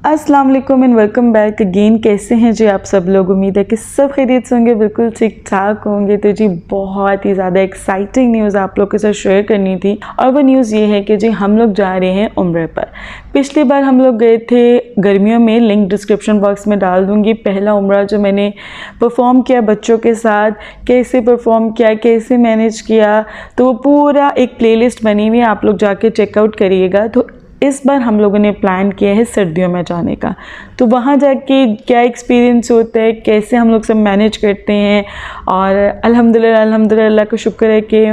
अस्सलाम वालेकुम and welcome back again. कैसे हैं जी आप सब लोग? उम्मीद है कि सब खैरियत से होंगे, बिल्कुल ठीक ठाक होंगे। तो जी बहुत ही ज़्यादा एक्साइटिंग न्यूज़ आप लोग के साथ शेयर करनी थी और वो न्यूज़ ये है कि जी हम लोग जा रहे हैं उम्रे पर। पिछली बार हम लोग गए थे गर्मियों में, लिंक डिस्क्रिप्शन बॉक्स में डाल दूँगी। पहला उम्रा जो मैंने परफॉर्म किया बच्चों के साथ, कैसे परफॉर्म किया, कैसे मैनेज किया, तो वो पूरा एक प्लेलिस्ट बनी हुई है, आप लोग जाके चेकआउट करिएगा। तो इस बार हम लोगों ने प्लान किया है सर्दियों में जाने का। तो वहाँ जाके क्या एक्सपीरियंस होता है, कैसे हम लोग सब मैनेज करते हैं, और अल्हम्दुलिल्लाह अल्लाह का शुक्र है कि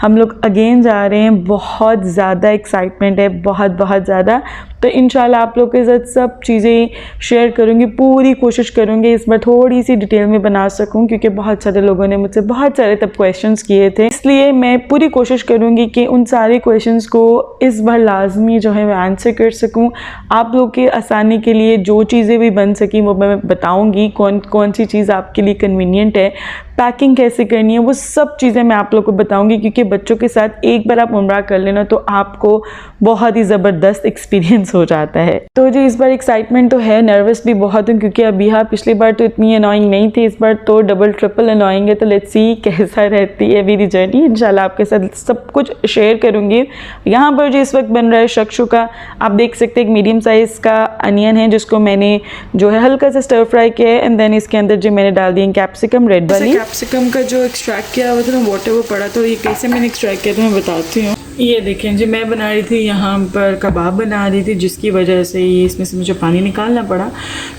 हम लोग अगेन जा रहे हैं। बहुत ज़्यादा एक्साइटमेंट है, बहुत ज़्यादा। तो इंशाल्लाह आप लोग के साथ सब चीज़ें शेयर करूँगी, पूरी कोशिश करूँगी इस बार थोड़ी सी डिटेल में बना सकूँ, क्योंकि बहुत सारे लोगों ने मुझसे बहुत सारे तब क्वेश्चंस किए थे। इसलिए मैं पूरी कोशिश करूँगी कि उन सारे क्वेश्चंस को इस बार लाजमी जो है मैं आंसर कर सकूँ। आप लोग की आसानी के लिए जो चीज़ें भी बन सकी वो मैं बताऊँगी, कौन सी चीज़ आपके लिए कन्वीनियंट है, पैकिंग कैसे करनी है, वो सब चीज़ें मैं आप लोग को बताऊंगी। क्योंकि बच्चों के साथ एक बार आप उम्रा कर लेना तो आपको बहुत ही ज़बरदस्त एक्सपीरियंस हो जाता है। तो जी इस बार एक्साइटमेंट तो है, नर्वस भी बहुत हूँ, क्योंकि अभी हाँ पिछली बार तो इतनी अनोइंग नहीं थी, इस बार तो डबल ट्रिपल अनोइंग है। तो लेट्स सी कैसा रहती है मेरी जर्नी। इंशाल्लाह आपके साथ सब कुछ शेयर करूँगी। यहाँ पर जो इस वक्त बन रहा है शक्शुका, आप देख सकते हैं एक मीडियम साइज़ का अनियन है जिसको मैंने जो है हल्का सा स्टर फ्राई किया है, एंड देन इसके अंदर जो मैंने डाल दी कैप्सिकम, रेड वाली कैप्सिकम का जो एक्सट्रैक्ट किया हुआ था ना, वाटर वो पड़ा। तो ये कैसे मैंने एक्सट्रैक्ट किया था मैं बताती हूँ। ये देखें जी, मैं बना रही थी यहाँ पर कबाब बना रही थी, जिसकी वजह से ये इसमें से मुझे पानी निकालना पड़ा।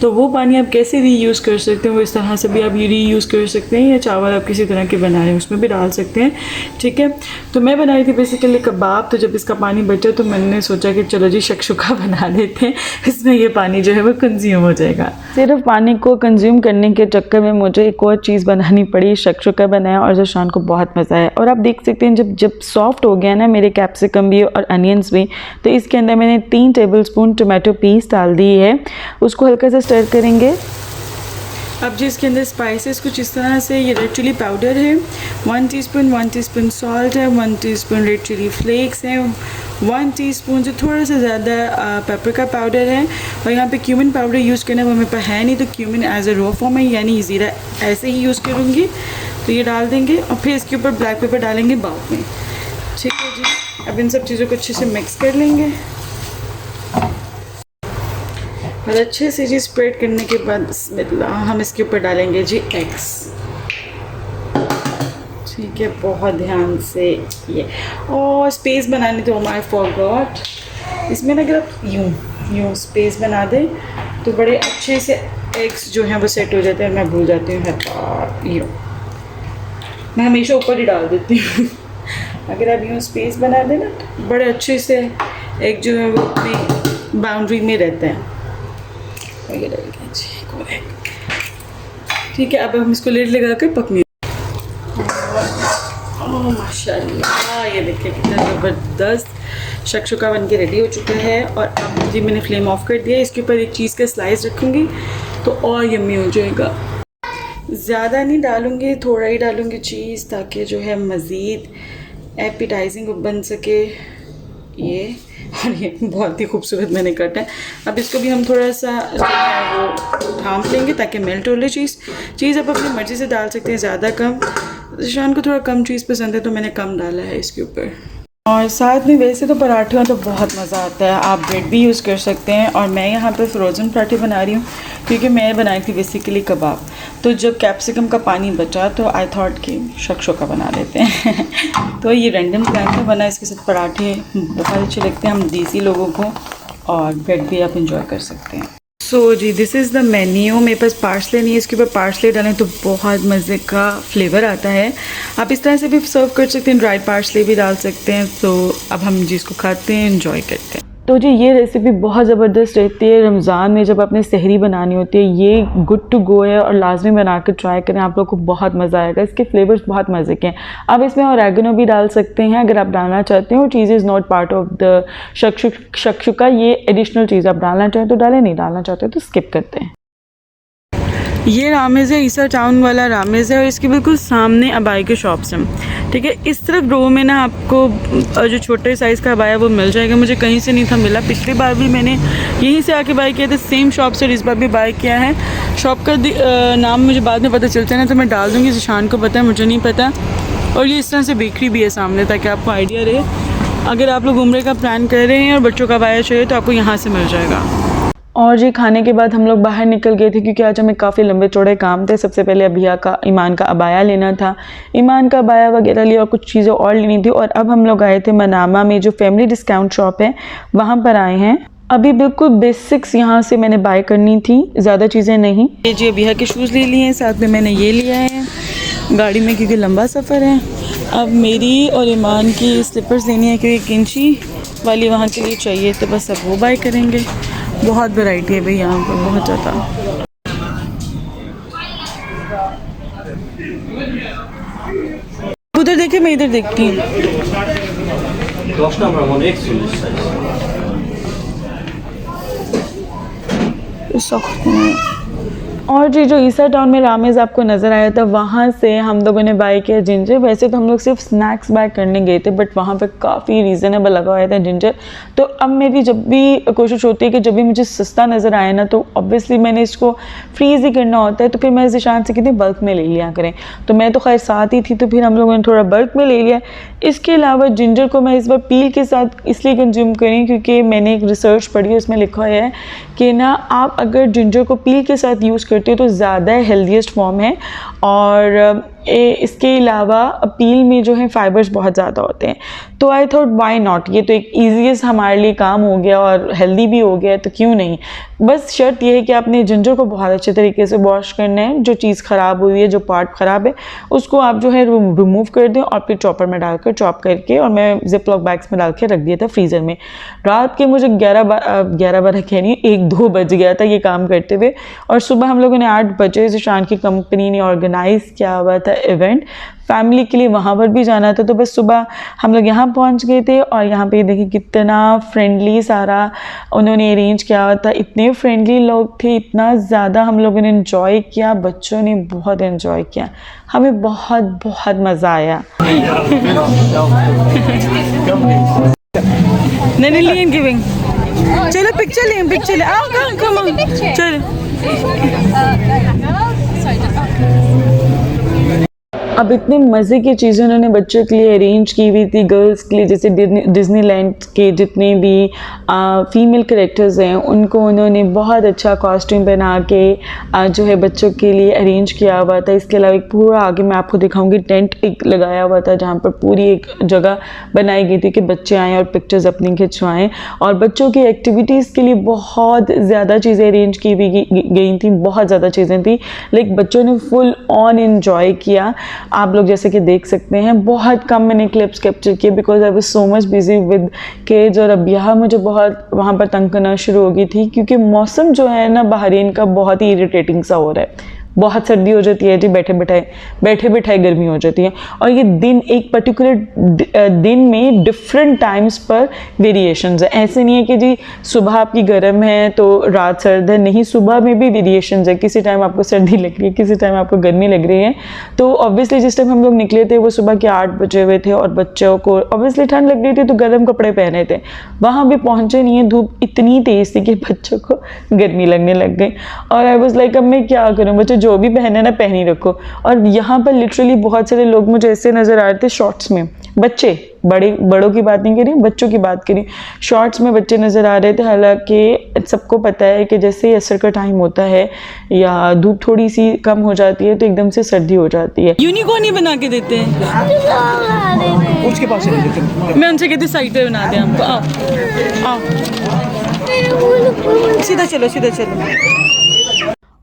तो वो पानी आप कैसे रीयूज़ कर सकते हैं, वो इस तरह से भी आप ये रीयूज़ कर सकते हैं, या चावल आप किसी तरह के बना रहे हैं उसमें भी डाल सकते हैं, ठीक है। तो मैं बना रही थी बेसिकली कबाब। तो जब इसका पानी बचा तो मैंने सोचा कि चलो जी शक्शुका बना लेते हैं, इसमें ये पानी जो है वो कंज्यूम हो जाएगा। सिर्फ पानी को कंज्यूम करने के चक्कर में मुझे एक और चीज़ बनानी पड़ी, शक्शुका बनाया, और जशान को बहुत मज़ा आया। और आप देख सकते हैं जब सॉफ्ट हो गया ना मेरे कैप्सिकम भी और अनियंस भी, तो इसके अंदर मैंने 3 टेबलस्पून टमाटो पीस डाल दी है। उसको हल्का सा स्टर करेंगे। अब जी इसके अंदर स्पाइसेस कुछ इस तरह से, ये रेड चिली पाउडर है 1 टीस्पून सॉल्ट है, 1 टीस्पून रेड चिली फ्लेक्स है, 1 टीस्पून जो थोड़ा सा ज़्यादा पेपरिका पाउडर है, और यहाँ पे क्यूमिन पाउडर यूज़ करना वो मेरे पास है नहीं, तो cumin as a raw form है, यानी ज़ीरा ऐसे ही यूज़ करूँगी। तो ये डाल देंगे और फिर इसके ऊपर ब्लैक पेपर डालेंगे बाद में, ठीक है जी। अब इन सब चीज़ों को अच्छे से मिक्स कर लेंगे, और अच्छे से जी स्प्रेड करने के बाद बिस्मिल्लाह हम इसके ऊपर डालेंगे जी एग्स, ठीक है, बहुत ध्यान से। ये और स्पेस बनानी तो आई फॉरगॉट, इसमें ना अगर आप यूँ स्पेस बना दें तो बड़े अच्छे से एग्स जो हैं वो सेट हो जाते हैं। मैं भूल जाती हूँ, यूँ मैं हमेशा ऊपर ही डाल देती हूँ। अगर आप यूँ स्पेस बना दें ना तो बड़े अच्छे से एग जो है वो अपनी बाउंड्री में रहते हैं। ये डालेंगे जी, ठीक है। अब हम इसको लिड लगा कर पकने। ओह माशाल्लाह, ये देखिए कितना ज़बरदस्त शक्शुका बन के रेडी हो चुका है। और अब जी मैंने फ्लेम ऑफ कर दिया। इसके ऊपर एक चीज़ का स्लाइस रखूँगी तो और यम्मी हो जाएगा। ज़्यादा नहीं डालूँगी, थोड़ा ही डालूँगी चीज़, ताकि जो है मज़ीद एपिटाइजिंग बन सके ये। और ये बहुत ही खूबसूरत मैंने काटा है। अब इसको भी हम थोड़ा सा जो है वो ढाँप लेंगे ताकि मेल्ट हो ले चीज़ आप अपनी मर्ज़ी से डाल सकते हैं, ज़्यादा कम। शान को थोड़ा कम चीज़ पसंद है तो मैंने कम डाला है इसके ऊपर। और साथ में वैसे तो पराठे में तो बहुत मज़ा आता है, आप ब्रेड भी यूज़ कर सकते हैं। और मैं यहाँ पर फ्रोज़न पराठे बना रही हूँ, क्योंकि मैं बनाई थी बेसिकली कबाब। तो जब कैप्सिकम का पानी बचा तो आई थॉट कि शक्शुका बना लेते हैं। तो ये रैंडम प्लान था बना। इसके साथ पराठे बहुत अच्छे लगते हैं हम देसी लोगों को, और ब्रेड भी आप इंजॉय कर सकते हैं। सो जी दिस इज़ द मेन्यू। मेरे पास पार्सले नहीं है, इसके ऊपर पार्सले डालें तो बहुत मज़े का फ्लेवर आता है। आप इस तरह से भी सर्व कर सकते हैं, ड्राई पार्सले भी डाल सकते हैं। तो अब हम जिसको खाते हैं एंजॉय करते हैं। तो जी ये रेसिपी बहुत ज़बरदस्त रहती है रमज़ान में, जब आपने सहरी बनानी होती है। ये गुड टू गो है और लाजमी बना कर ट्राई करें, आप लोग को बहुत मज़ा आएगा। इसके फ्लेवर्स बहुत मज़े के हैं। आप इसमें ऑरेगनो भी डाल सकते हैं अगर आप डालना चाहते हैं। और चीज़ is not part of the shakshuka, ये एडिशनल चीज़ आप डालना चाहें तो डालें, नहीं डालना चाहते तो स्किप करते हैं। ये रामेज़ है, ईसा टाउन वाला रामेज़ है और इसके बिल्कुल सामने अबाई के शॉप्स हैं। ठीक है, इस तरफ रो में ना आपको जो छोटे साइज़ का अबाया वो मिल जाएगा। मुझे कहीं से नहीं था मिला, पिछली बार भी मैंने यहीं से आके बाय किया था, सेम शॉप से, इस बार भी बाय किया है। शॉप का नाम मुझे बाद में पता चलता है ना, तो मैं डाल दूँगी, जिशान को पता है, मुझे नहीं पता। और ये इस तरह से बेकरी भी है सामने, ताकि आपको आइडिया रहे। अगर आप लोग उम्रे का प्लान कर रहे हैं और बच्चों का अबाया चाहिए तो आपको यहाँ से मिल जाएगा। और ये खाने के बाद हम लोग बाहर निकल गए थे, क्योंकि आज हमें काफ़ी लंबे चौड़े काम थे। सबसे पहले अभिया का, ईमान का अबाया लेना था, ईमान का अबाया वगैरह लिया और कुछ चीज़ें और लेनी थी। और अब हम लोग आए थे मनामा में, जो फैमिली डिस्काउंट शॉप है, वहाँ पर आए हैं। अभी बिल्कुल बेसिक्स यहाँ से मैंने बाय करनी थी, ज़्यादा चीज़ें नहीं। ये जी अभिया के शूज़ ले लिए हैं, साथ में मैंने ये लिया है गाड़ी में, क्योंकि लंबा सफ़र है। अब मेरी और ईमान की स्लीपर्स लेनी है, क्योंकि किंची वाली वहाँ के लिए चाहिए, तो बस अब वो बाय करेंगे। बहुत वैरायटी है भाई यहाँ पर, बहुत ज़्यादा। उधर देखिए, मैं इधर देखती हूँ। और जी जो ईसा टाउन में रामेज़ आपको नज़र आया था, वहाँ से हम लोगों ने बाय किया जिंजर। वैसे तो हम लोग सिर्फ स्नैक्स बाय करने गए थे, बट वहाँ पे काफ़ी रीज़नेबल लगा हुआ था जिंजर। तो अब मेरी जब भी कोशिश होती है कि जब भी मुझे सस्ता नज़र आए ना, तो ऑब्वियसली मैंने इसको फ्रीज़ ही करना होता है। तो फिर मैं ज़िशान से कहती बल्क में ले लिया करें, तो मैं तो खैर साथ ही थी, तो फिर हम लोगों ने थोड़ा बल्क में ले लिया। इसके अलावा जिंजर को मैं इस बार पील के साथ इसलिए कंज्यूम करी, क्योंकि मैंने एक रिसर्च पढ़ी, उसमें लिखा है कि ना आप अगर जिंजर को पील के साथ यूज़ करते हो तो ज़्यादा हेल्दीएस्ट फॉर्म है। और इसके अलावा पील में जो है फाइबर्स बहुत ज़्यादा होते हैं। तो आई थॉट वाई नॉट, ये तो एक ईजीएस्ट हमारे लिए काम हो गया और हेल्दी भी हो गया, तो क्यों नहीं। बस शर्त यह है कि आपने जिंजर को बहुत अच्छे तरीके से वॉश करना है। जो चीज़ ख़राब हुई है, जो पार्ट ख़राब है, उसको आप जो है रिमूव कर दें और फिर चॉपर में डालकर चॉप करके, और मैं जिप लॉक बैग्स में डाल के रख दिया था फ्रीज़र में। रात के मुझे 11 कह नहीं, 1-2 बज गया था ये काम करते हुए। और सुबह हम लोगों ने 8 बजे ज़िशान की कंपनी ने ऑर्गेनाइज़ किया हुआ था इवेंट, फैमिली के लिए, वहाँ पर भी जाना था। तो बस सुबह हम लोग यहाँ पहुँच गए थे। और यहाँ पे देखिए कितना फ्रेंडली सारा उन्होंने अरेंज किया हुआ था, इतने फ्रेंडली लोग थे, इतना ज़्यादा हम लोगों ने इन्जॉय किया, बच्चों ने बहुत इन्जॉय किया, हमें बहुत बहुत मज़ा आया। नहीं गिविंग, चलो पिक्चर लें, पिक्चर लें, आओ चलो। अब इतने मज़े की चीज़ें उन्होंने बच्चों के लिए अरेंज की हुई थी, गर्ल्स के लिए, जैसे डिज्नीलैंड के जितने भी फीमेल कैरेक्टर्स हैं उनको उन्होंने बहुत अच्छा कॉस्ट्यूम पहना के जो है बच्चों के लिए अरेंज किया हुआ था। इसके अलावा एक पूरा आगे मैं आपको दिखाऊंगी, टेंट एक लगाया हुआ था जहाँ पर पूरी एक जगह बनाई गई थी कि बच्चे आएँ और पिक्चर्स अपनी खिंचवाएँ। और बच्चों की एक्टिविटीज़ के लिए बहुत ज़्यादा चीज़ें अरेंज की हुई गई थी, बहुत ज़्यादा चीज़ें थी, लेकिन बच्चों ने फुल ऑन इन्जॉय किया। आप लोग जैसे कि देख सकते हैं, बहुत कम मैंने क्लिप्स कैप्चर किए, because I was so much busy with kids. और अब यहाँ मुझे बहुत वहाँ पर तंग करना शुरू हो गई थी, क्योंकि मौसम जो है ना बहरीन का बहुत ही इरिटेटिंग सा हो रहा है। बहुत सर्दी हो जाती है जी, बैठे बिठाए गर्मी हो जाती है। और ये दिन, एक पर्टिकुलर दिन में डिफरेंट टाइम्स पर वेरिएशंस है। ऐसे नहीं है कि जी सुबह आपकी गर्म है तो रात सर्द है, नहीं, सुबह में भी वेरिएशंस है। किसी टाइम आपको सर्दी लग रही है, किसी टाइम आपको गर्मी लग रही है। तो ऑब्वियसली जिस टाइम हम लोग निकले थे वो सुबह के 8 बजे हुए थे, और बच्चों को ऑब्वियसली ठंड लग रही थी तो गर्म कपड़े पहने थे। वहाँ भी पहुँचे नहीं है, धूप इतनी तेज़ थी कि बच्चों को गर्मी लगने लग गई। और आई वाज लाइक अब मैं क्या करूँ, बच्चों जो भी पहने ना पहन ही रखो। और यहाँ पर लिटरली बहुत सारे लोग मुझे ऐसे नज़र आ रहे थे शॉर्ट्स में, बच्चे, बड़ों की बात नहीं करी, बच्चों की बात करी, शॉर्ट्स में बच्चे नज़र आ रहे थे। हालांकि सबको पता है कि जैसे ही असर का टाइम होता है या धूप थोड़ी सी कम हो जाती है तो एकदम से सर्दी हो जाती है। यूनिकॉर्न ही बना के देते हैं, उसके पास मैं उनसे कहती साइड पे बना दें हमको। आओ सीधा चलो।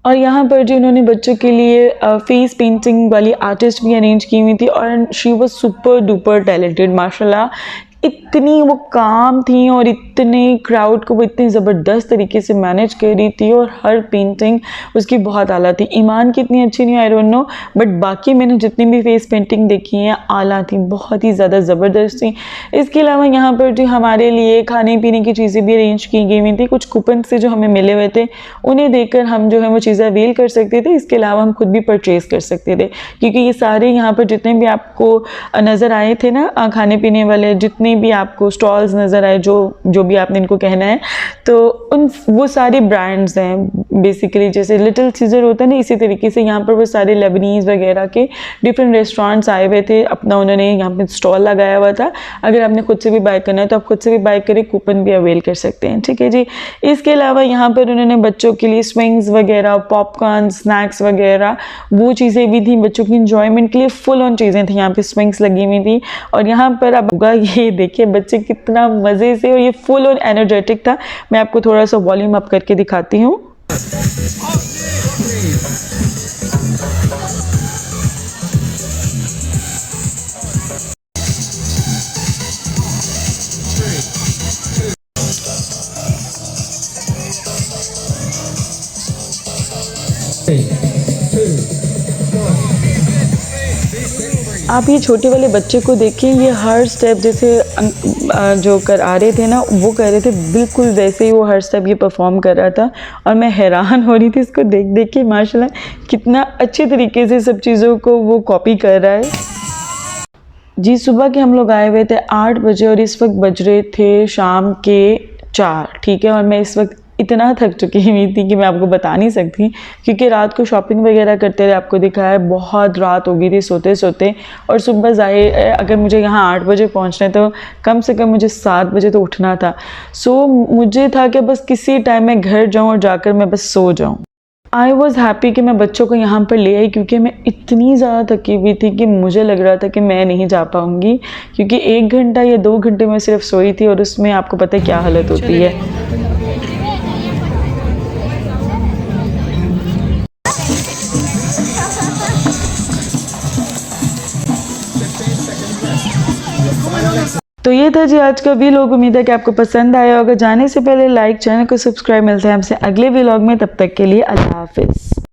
और यहाँ पर जो उन्होंने बच्चों के लिए फेस पेंटिंग वाली आर्टिस्ट भी अरेंज की हुई थी, और she was super duper talented माशाल्लाह। इतनी वो काम थी और इतने क्राउड को वो इतनी ज़बरदस्त तरीके से मैनेज कर रही थी और हर पेंटिंग उसकी बहुत आला थी। ईमान की इतनी अच्छी नहीं, आई डोंट नो, बट बाकी मैंने जितनी भी फेस पेंटिंग देखी हैं आला थी, बहुत ही ज़्यादा ज़बरदस्त थी। इसके अलावा यहाँ पर जो हमारे लिए खाने पीने की चीज़ें भी अरेंज की गई हुई थी, कुछ कूपन से जो हमें मिले हुए थे उन्हें देखकर हम जो है वो चीज़ें अवेल कर सकते थे। इसके अलावा हम खुद भी परचेज़ कर सकते थे, क्योंकि ये सारे यहाँ पर जितने भी आपको नज़र आए थे ना खाने पीने वाले, जितने भी आपको स्टॉल्स नज़र आए, जो भी आपने इनको कहना है, तो वो सारे ब्रांड्स हैं बेसिकली। जैसे लिटिल सीजर होता है ना, इसी तरीके से यहाँ पर वो सारे लेबनीज़ वगैरह के डिफरेंट रेस्टोरेंट्स आए हुए थे, अपना उन्होंने यहाँ पे स्टॉल लगाया हुआ था। अगर आपने खुद से भी बाय करना है तो आप खुद से भी बाय करें, कूपन भी अवेल कर सकते हैं, ठीक है जी। इसके अलावा यहाँ पर उन्होंने बच्चों के लिए स्विंग्स वगैरह, पॉपकॉर्न, स्नैक्स वगैरह वो चीज़ें भी थी बच्चों की इंजॉयमेंट के लिए। फुल ऑन चीज़ें थी यहाँ पे, स्विंग्स लगी हुई थी। और यहाँ पर अब होगा ये देखिए बच्चे कितना मज़े से, और ये फुल ऑन एनर्जेटिक था। मैं आपको थोड़ा सा वॉल्यूम अप करके दिखाती हूँ। आप ये छोटे वाले बच्चे को देखिए, ये हर स्टेप जैसे जो कर आ रहे थे ना, वो कर रहे थे बिल्कुल वैसे ही वो हर स्टेप ये परफॉर्म कर रहा था। और मैं हैरान हो रही थी इसको देख देख के, माशाल्लाह कितना अच्छे तरीके से सब चीज़ों को वो कॉपी कर रहा है जी। सुबह के हम लोग आए हुए थे 8 बजे और इस वक्त बज रहे थे शाम के 4, ठीक है। और मैं इस वक्त इतना थक चुकी हुई थी कि मैं आपको बता नहीं सकती, क्योंकि रात को शॉपिंग वगैरह करते रहे, आपको दिखाया बहुत रात हो गई थी सोते सोते। और सुबह जाहिर अगर मुझे यहाँ 8 बजे पहुँचना है तो कम से कम मुझे 7 बजे तो उठना था। सो मुझे था कि बस किसी टाइम मैं घर जाऊँ और जाकर मैं बस सो जाऊँ। आई वॉज़ हैप्पी कि मैं बच्चों को यहाँ पर ले आई, क्योंकि मैं इतनी ज़्यादा थकी हुई थी कि मुझे लग रहा था कि मैं नहीं जा पाऊँगी, क्योंकि 1 घंटा या 2 घंटे में सिर्फ सोई थी और उसमें आपको पता है क्या हालत होती है। तो ये था जी आज का व्लॉग। उम्मीद है कि आपको पसंद आया होगा। जाने से पहले लाइक, चैनल को सब्सक्राइब। मिलते हैं आपसे अगले व्लॉग में, तब तक के लिए अल्लाह हाफिज़।